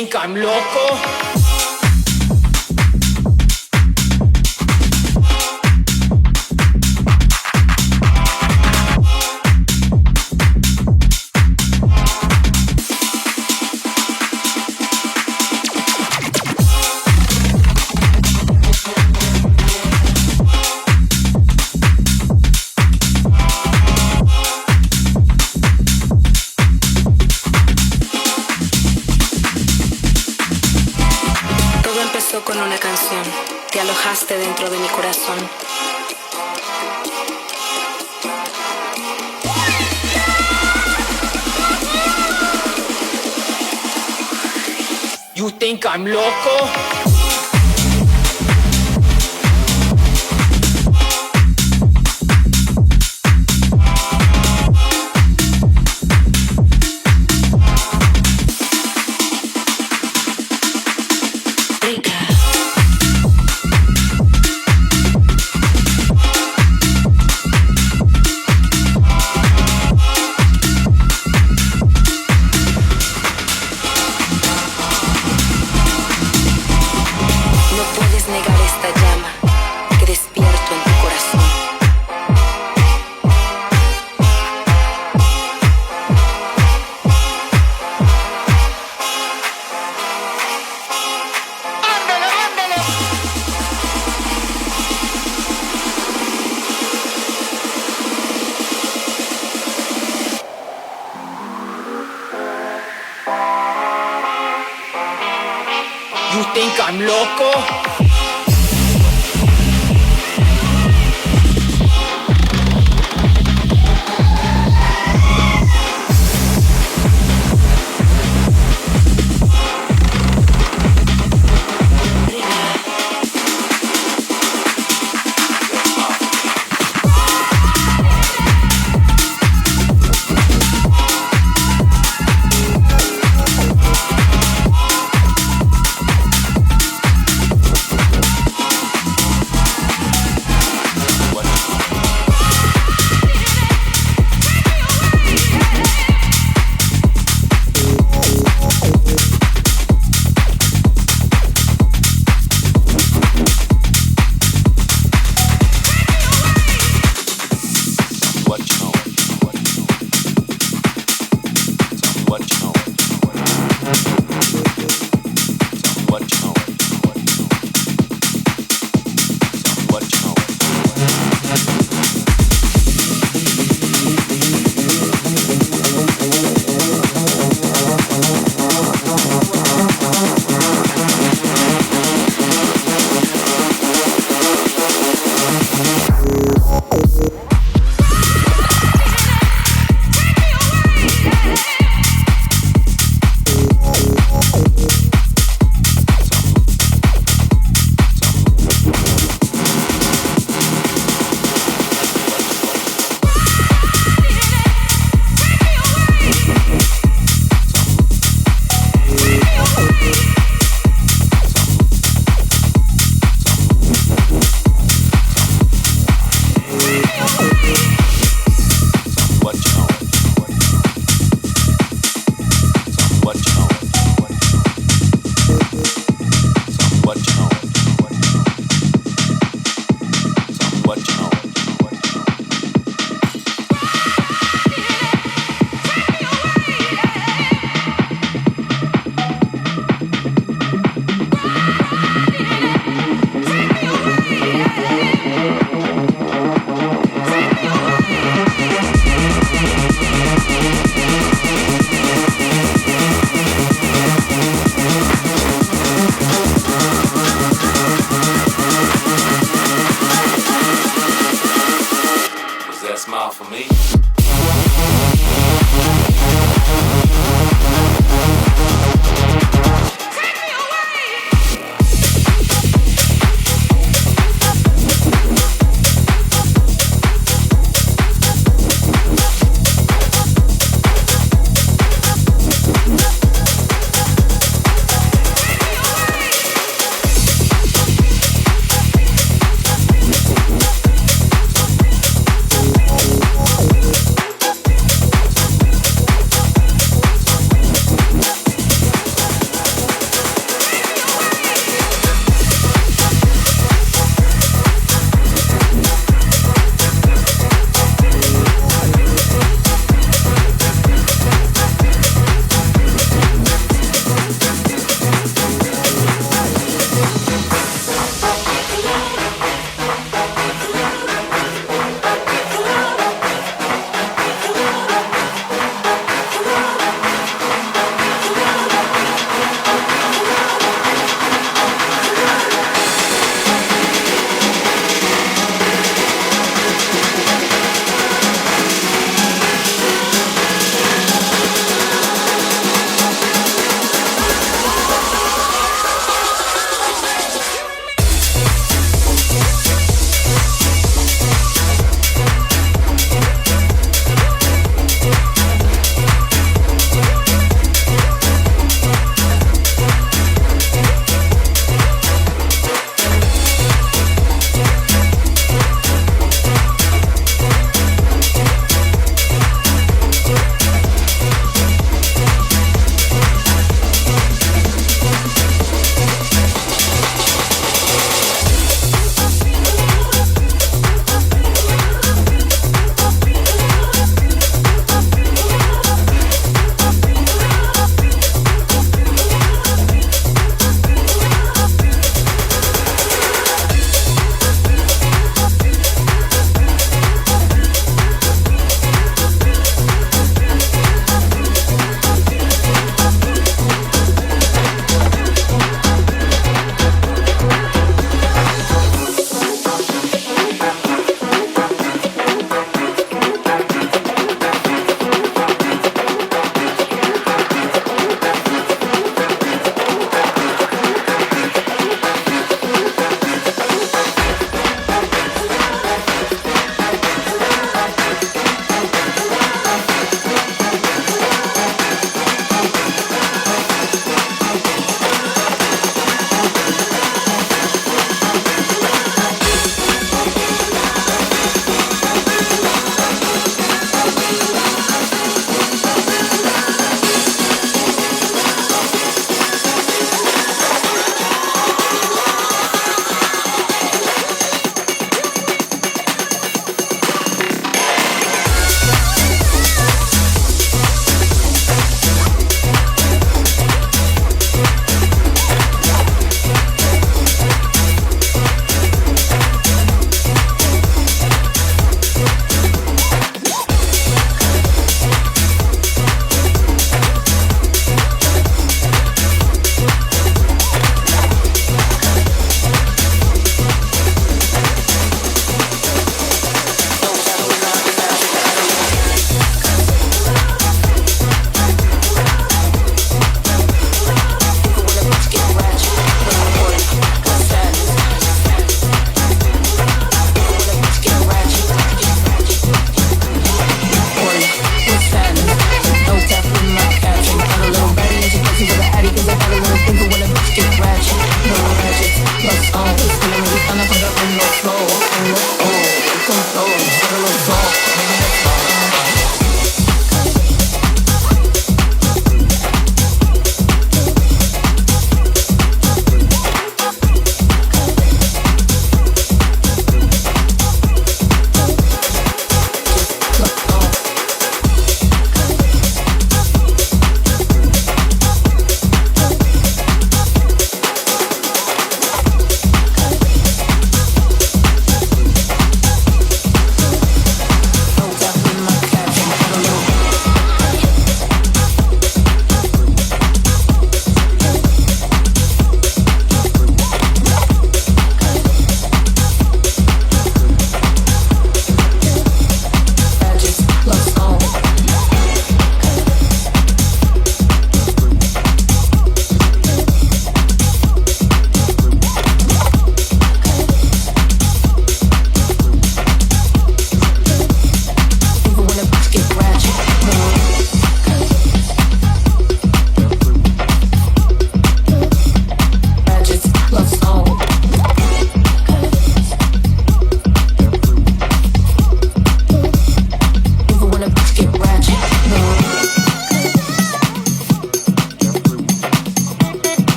think I'm loco? Con una canción, te alojaste dentro de mi corazón. You think I'm loco? You think I'm loco?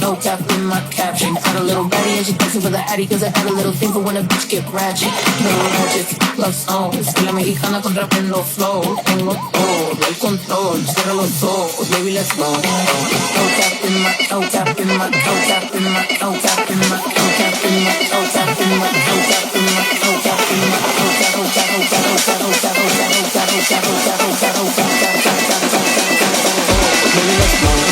no cap in my caption. Got a little baddie and she dancing for the addy, cause I got a little thing for when a bitch get ratchet. No ratchet, love songs, que la mexicana con rap en los flows. Tengo todo el control, cierra los ojos, baby let's go. No cap in my, no cap in my, no cap in my, no cap in my, no cap in my, no cap in my, no cap in my, no cap in my, no cap, no cap, no cap, no cap, no cap, no cap, no cap, no cap, no cap, no cap, no cap, no cap, no cap, baby let's go.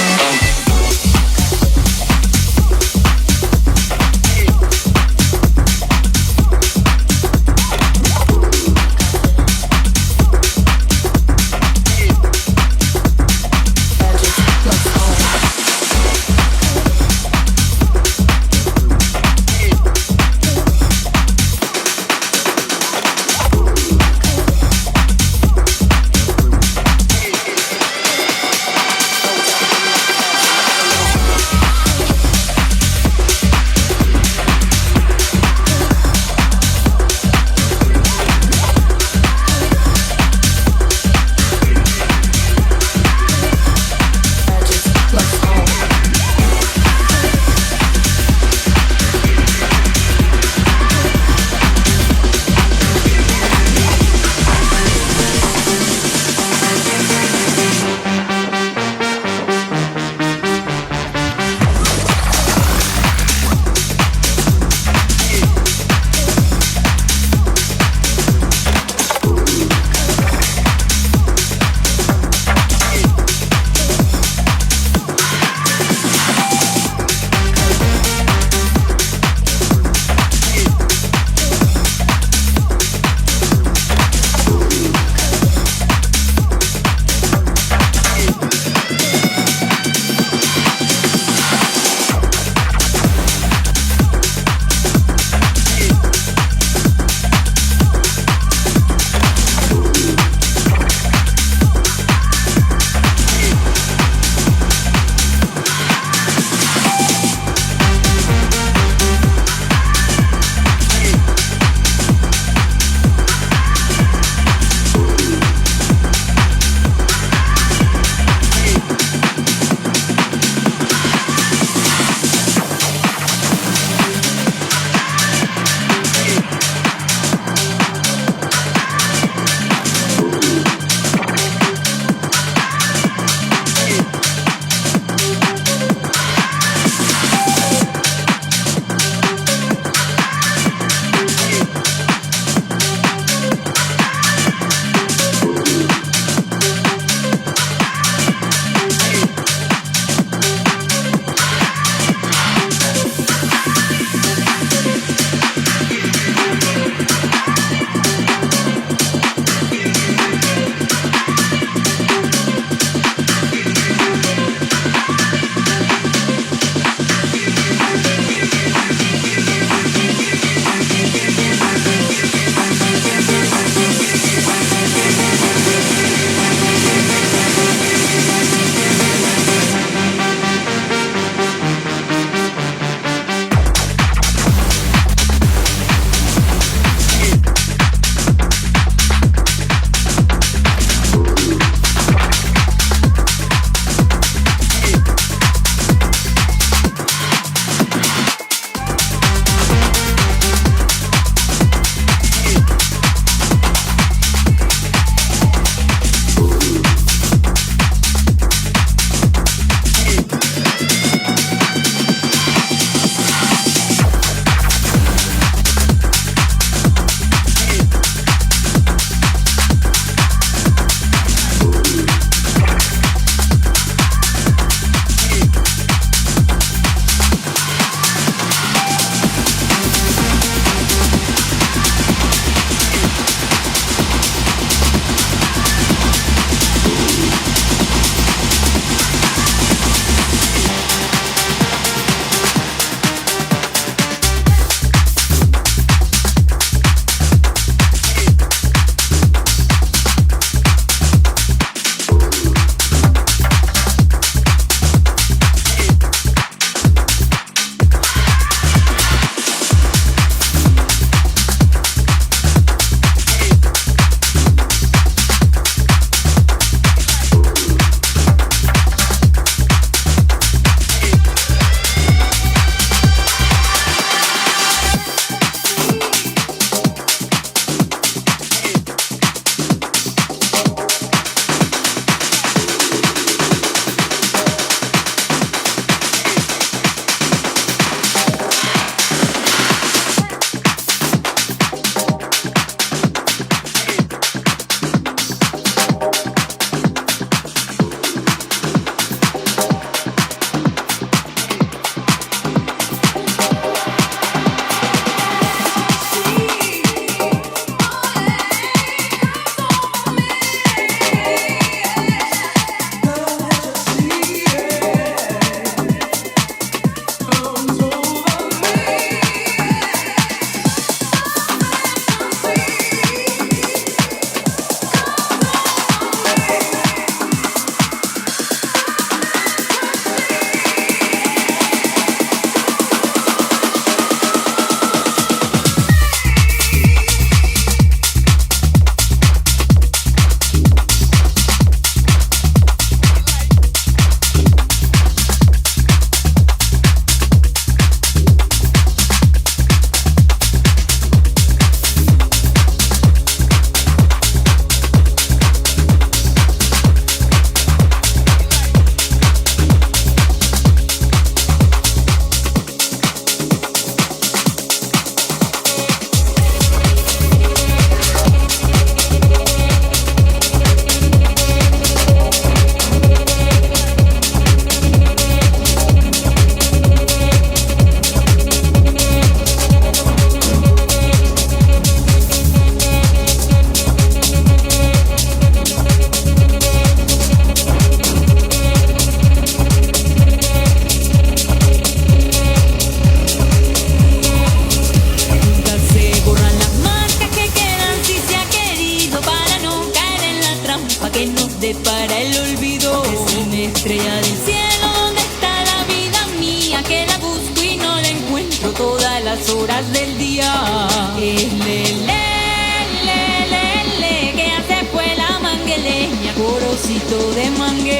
de mangue.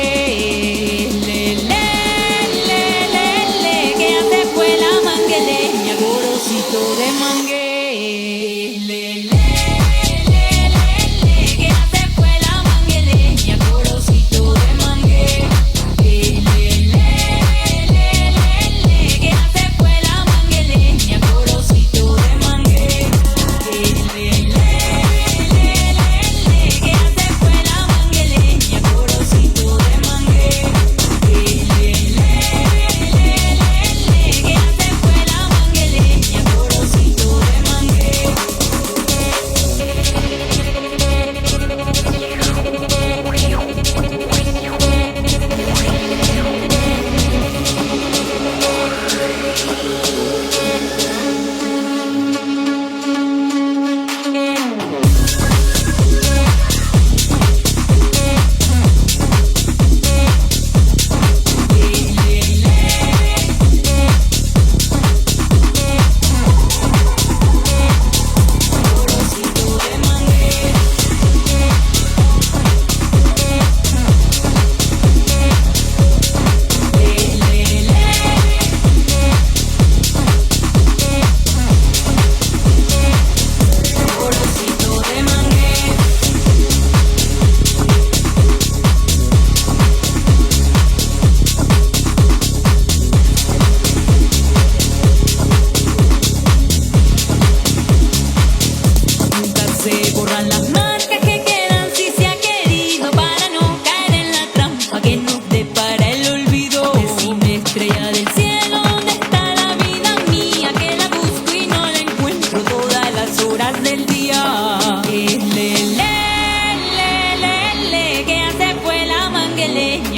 Le, le, le, le, le, que ya se fue la mangueleña, gorosito de mangue. Le, le.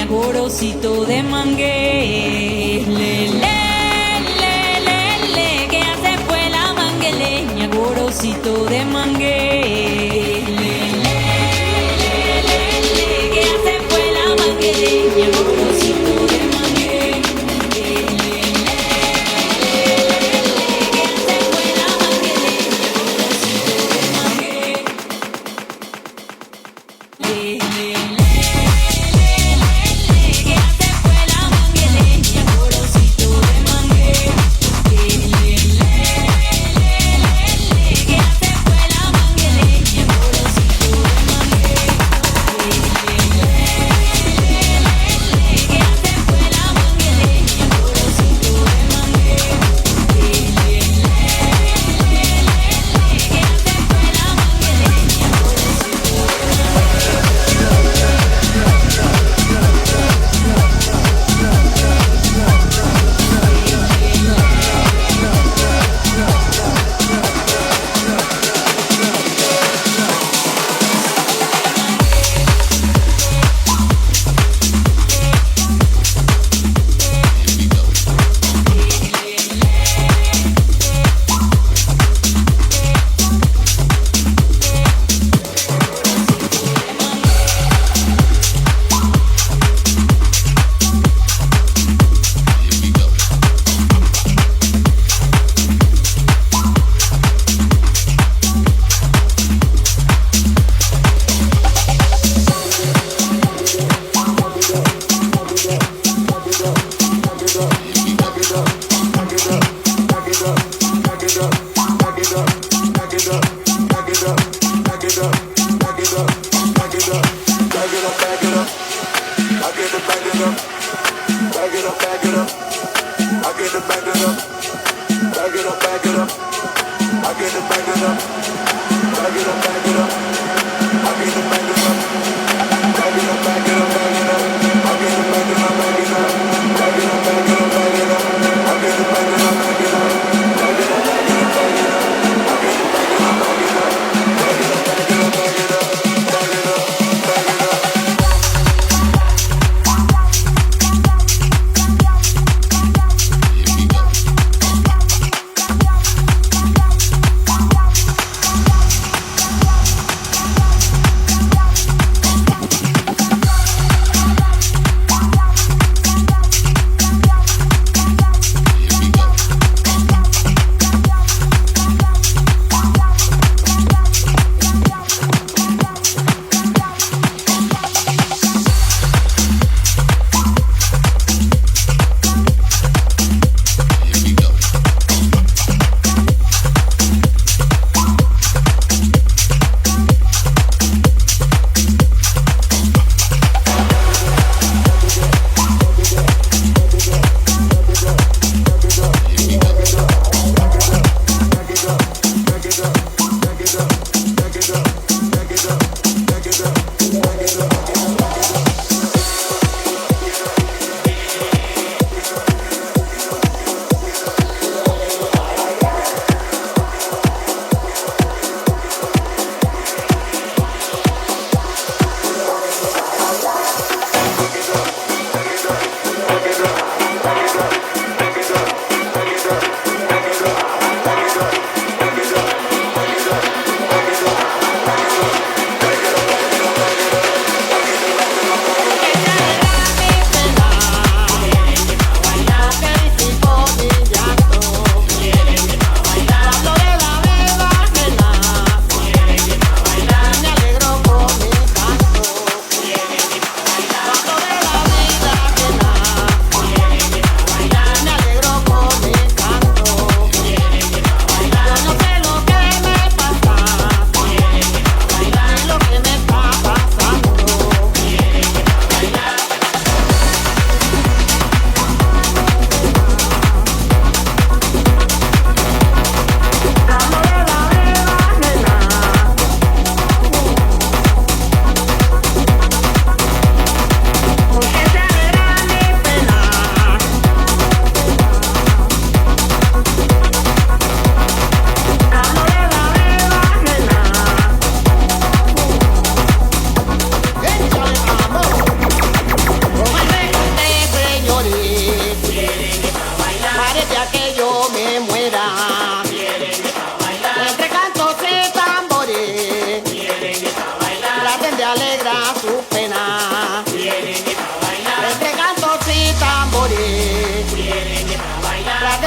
Gorosito de mangue, le, le, le, que ya se fue la mangueleña, gorosito de mangue, le, le, que ya se fue la mangueleña, gorosito de mangue, le, que ya se fue la mangueleña, gorosito de mangue, le.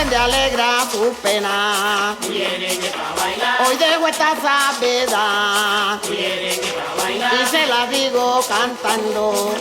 de alegra su pena. Hoy dejo esta sabedad y se la digo cantando.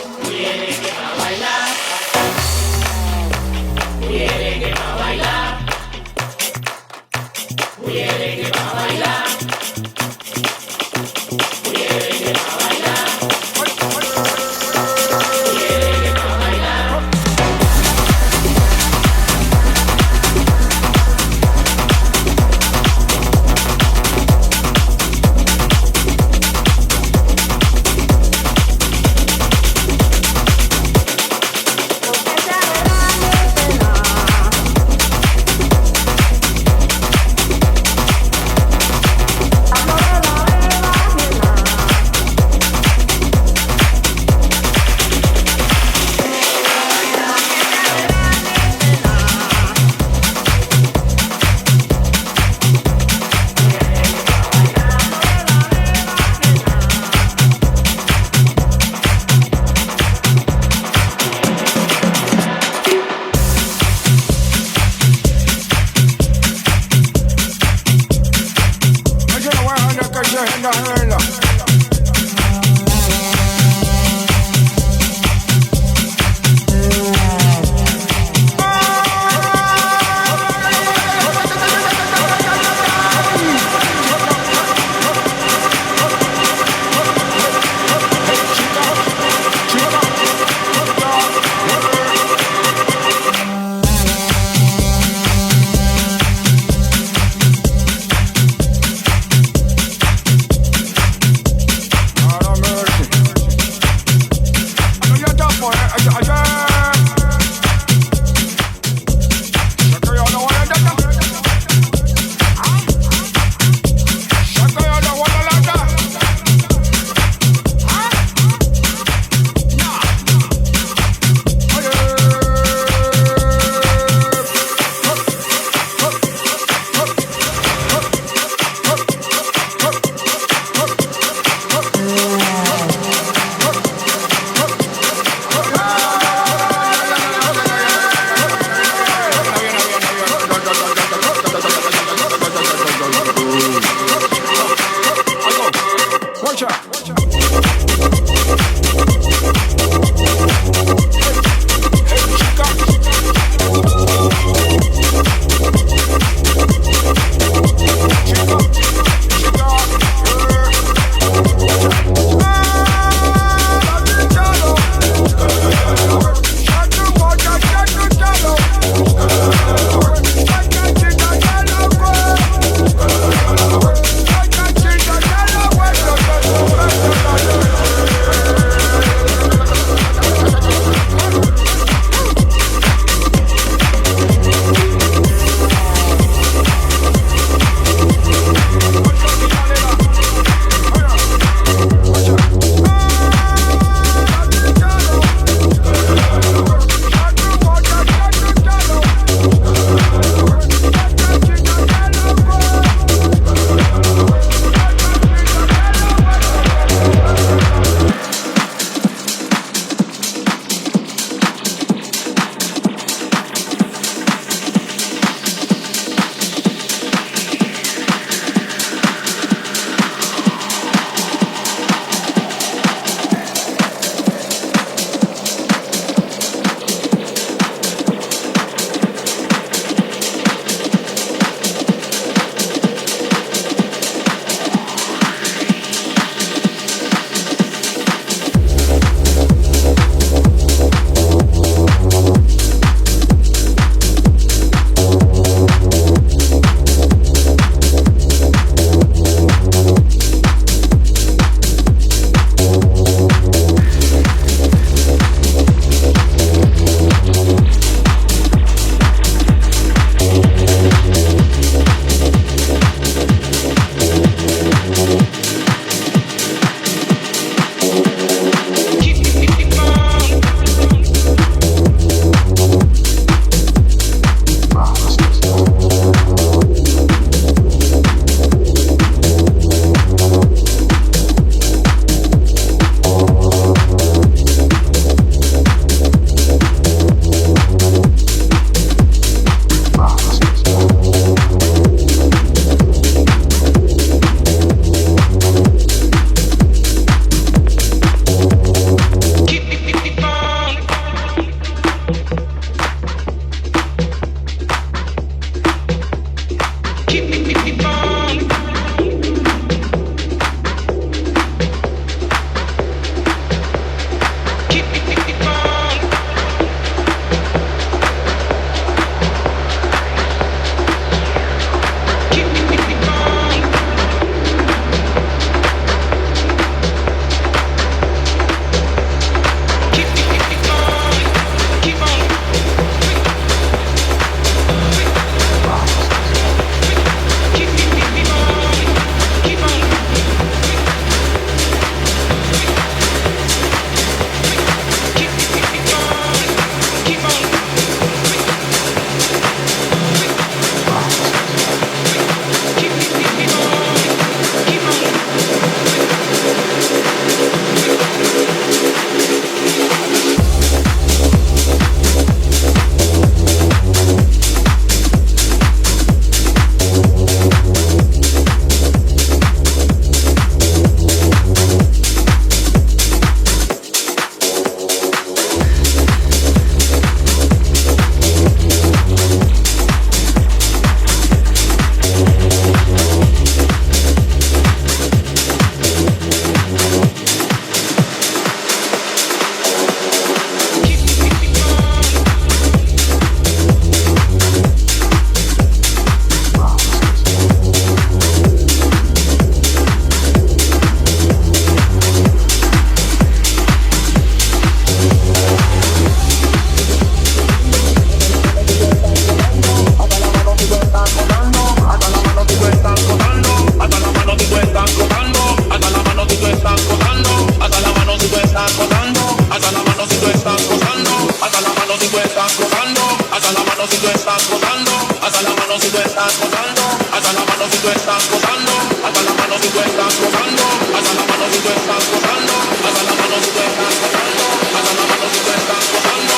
estás gozando, alza la mano si tú estás gozando, alza la mano si tú estás gozando, alza la mano si tú estás gozando, alza la mano si tú estás gozando, alza la mano si tú estás gozando, alza la mano si tú estás gozando, alza la mano si tú estás gozando.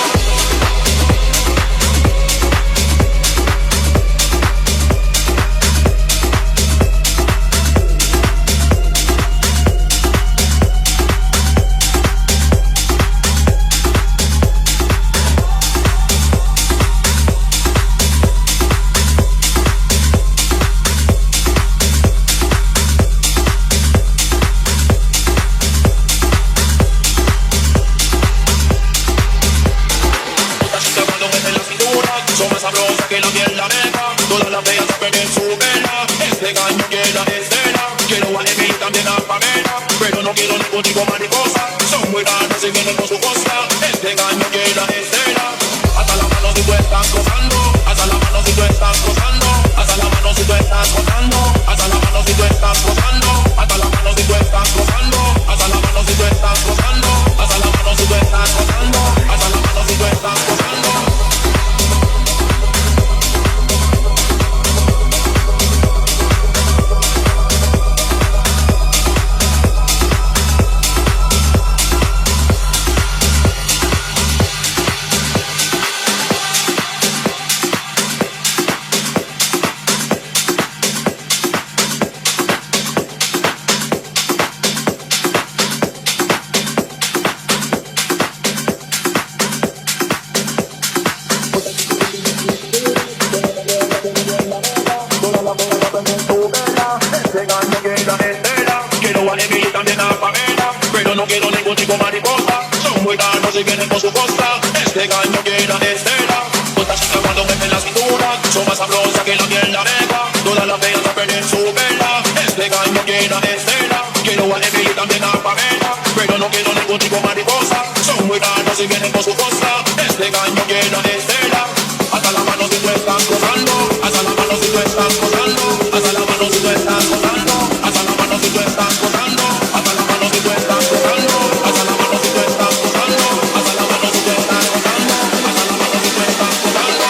Que la miel la meca, todas las bellas saben en su vela. Este gallo llena escena, quiero a Emi y también a Pamela, pero no quiero ningún tipo mariposa, son muy raras y vienen con su costa. Este gallo llena escena, hasta la mano si tú estás gozando, hasta la mano si tú estás gozando, hasta la mano si tú estás gozando, hasta la mano si tú estás gozando, hasta la mano si tú estás gozando, hasta la mano si tú estás gozando, hasta la mano si tú estás gozando, hasta la mano si tú estás gozando. No quiero ningún tipo mariposa, son muy raros y vienen con su costa. Este gallo llena de estela, esta chica cuando mete la cintura, son más sabrosas que la miel la meca, todas las bellas saben en su vela. Este gallo llena de estela, quiero a Emi y también a Pamela, pero no quiero ningún tipo mariposa, son muy raros y vienen con su costa. Este gallo llena de estela, hasta la mano si tú estás gozando, hasta la mano si tú estás gozando, hasta la mano si tú estás gozando, hasta la mano si tú estás gozando, hasta la mano si tú estás gozando, hasta la mano si tú estás gozando, hasta la mano si tú estás gozando, hasta la mano si tú estás gozando.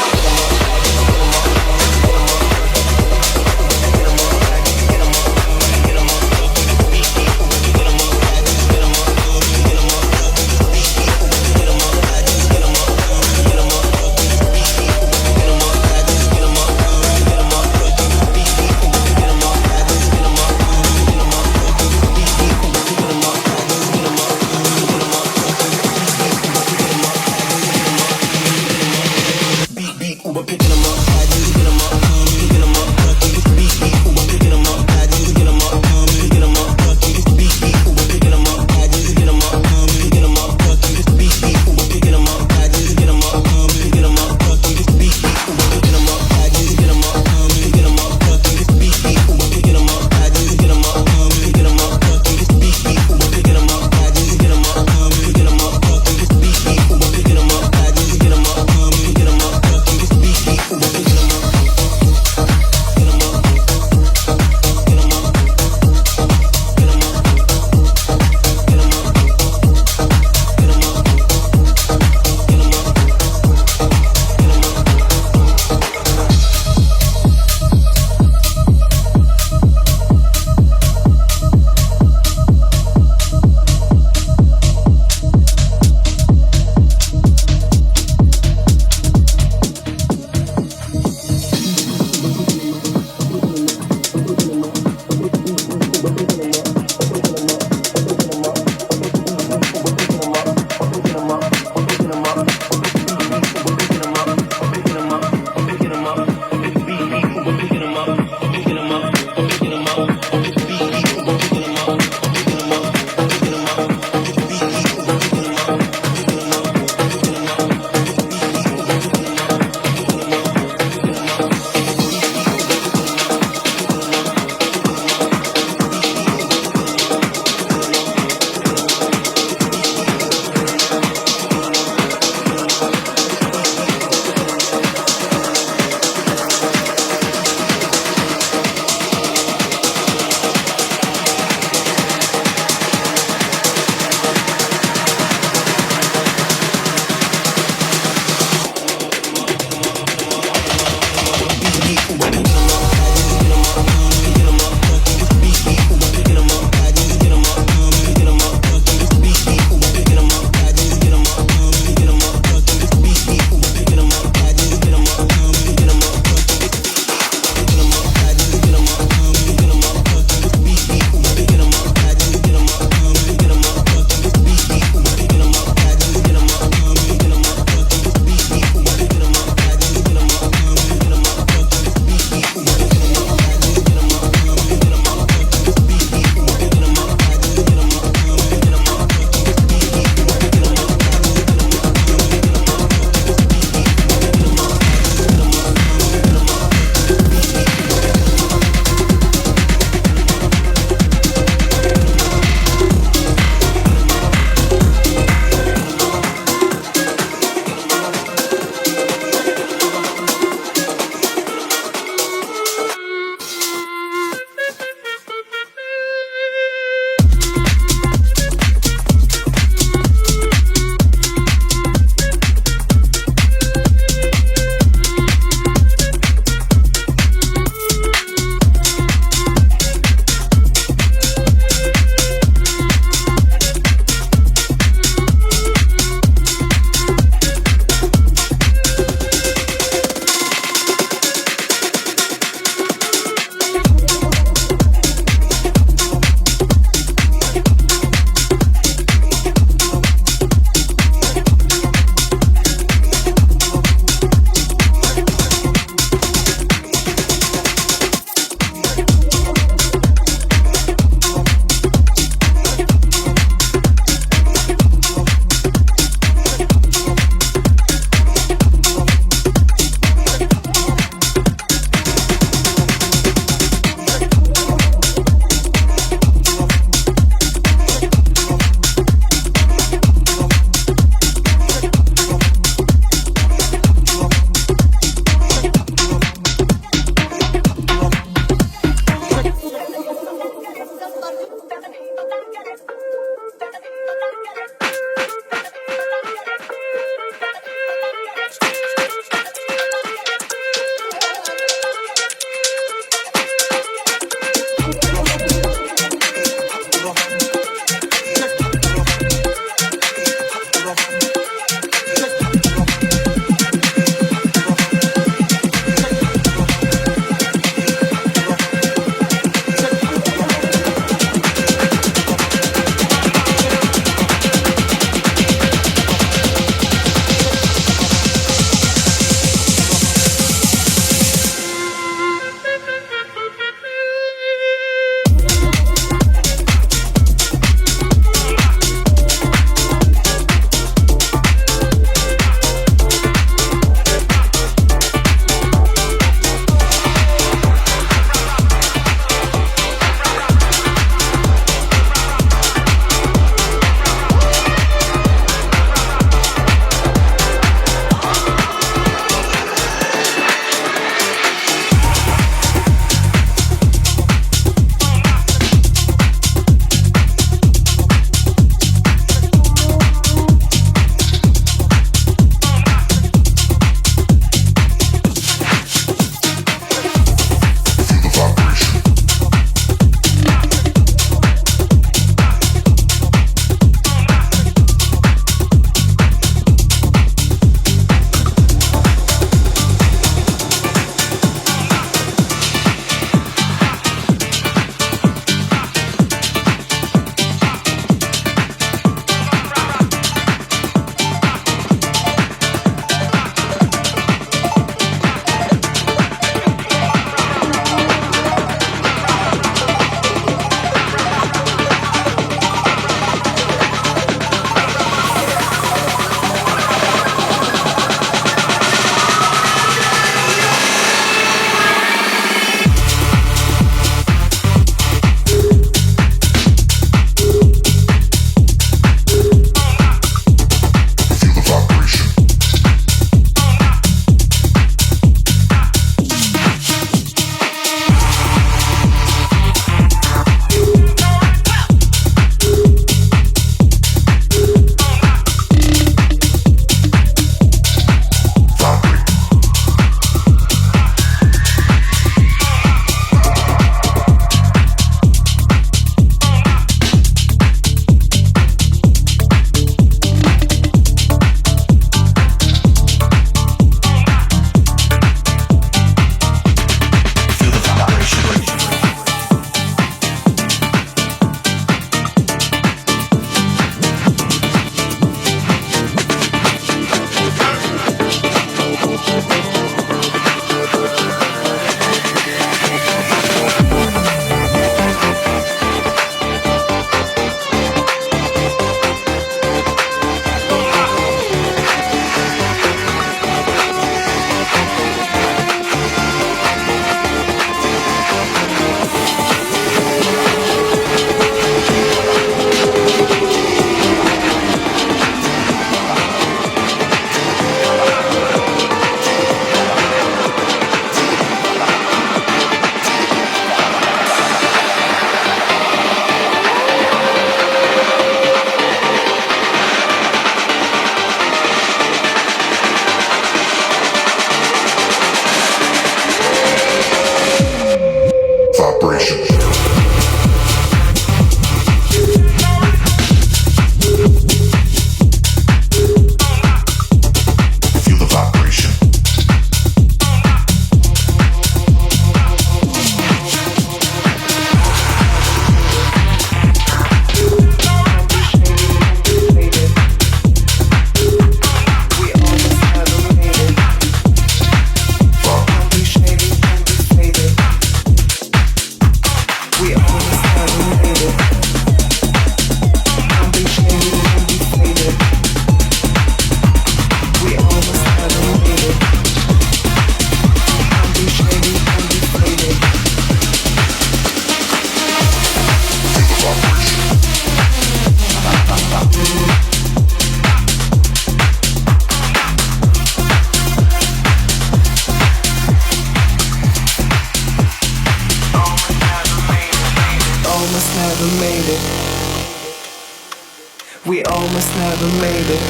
We almost never made it.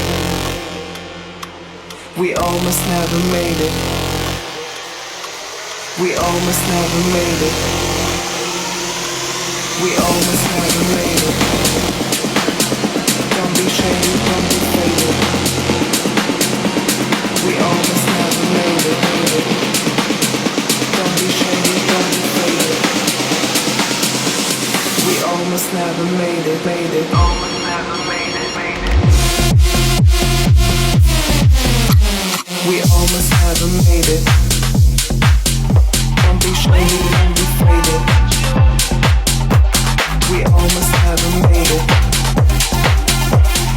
We almost never made it. We almost never made it. We almost never made it. Don't be shady, don't be faded. We almost never made it. Don't be shady, don't be faded. We almost never made it, made it. Almost never made it, made it. We almost never made it. Don't be shady, don't be faded. We almost never made it.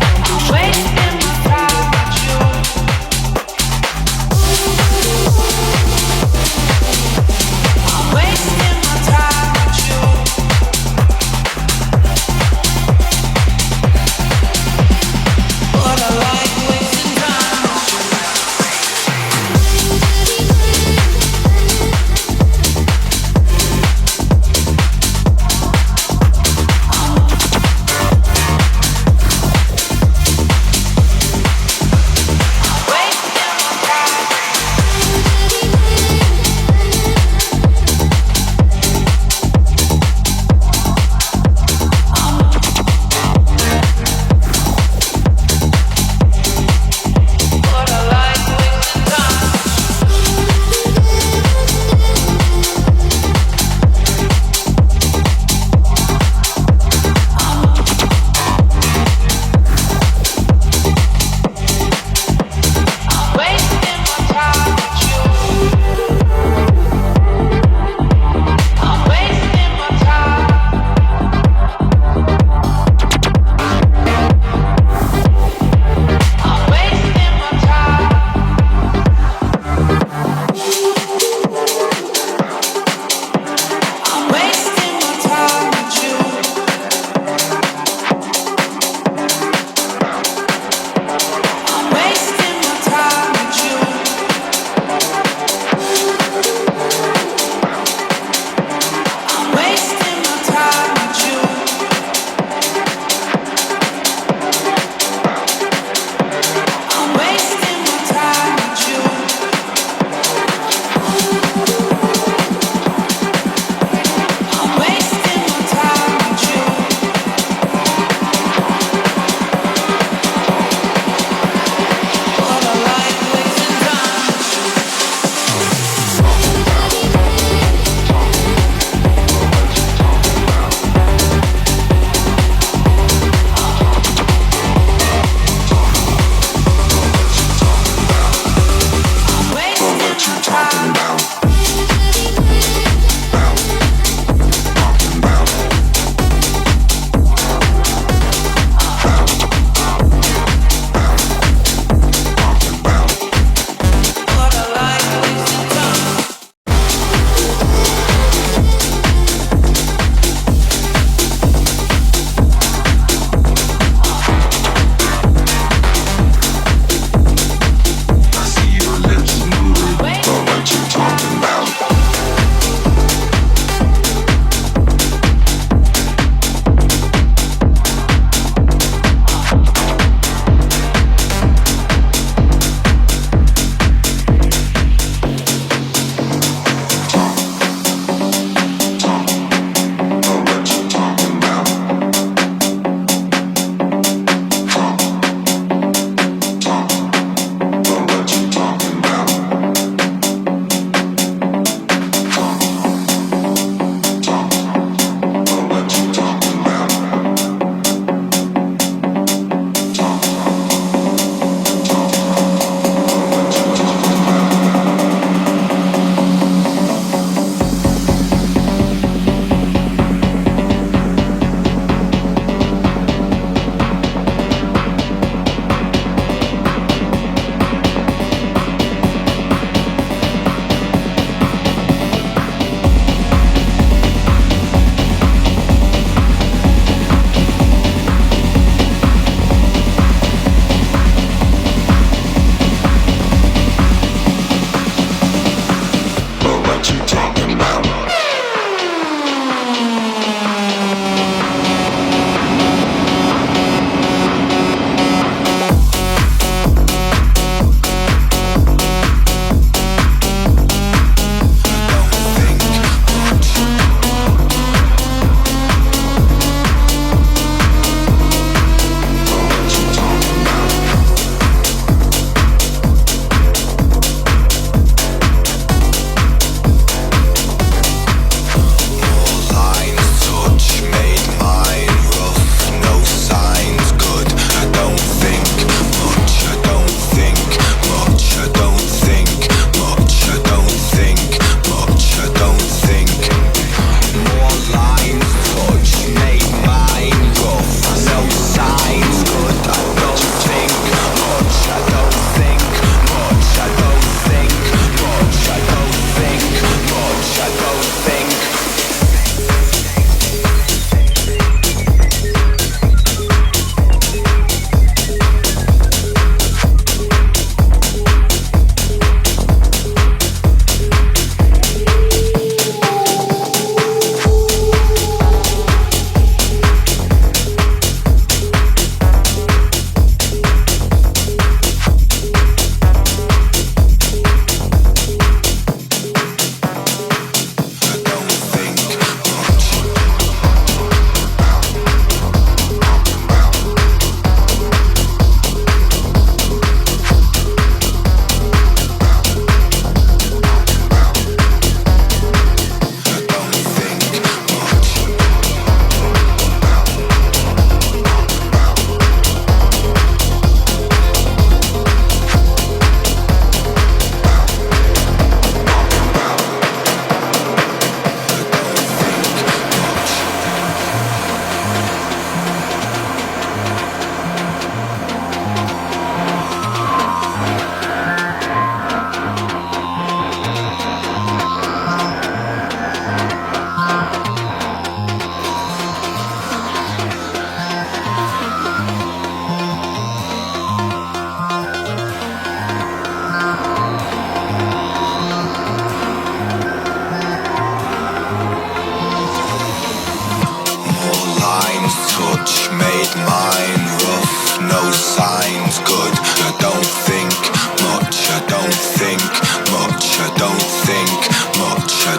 Don't be shady, don't be faded. Wasting my time with you. But I like wasting time with you.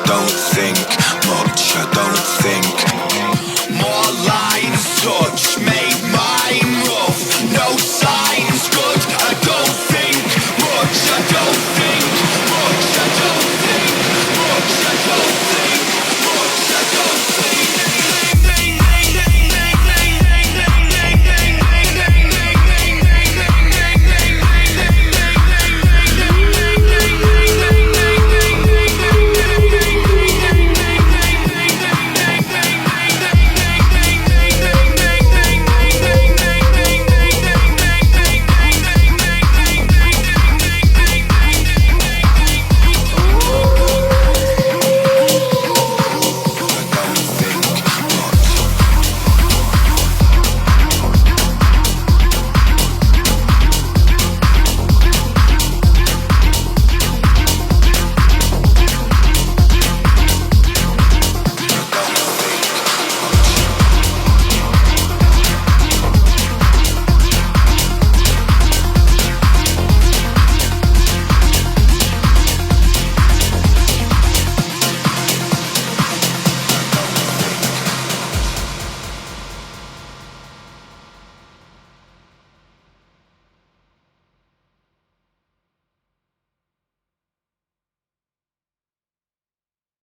don't think.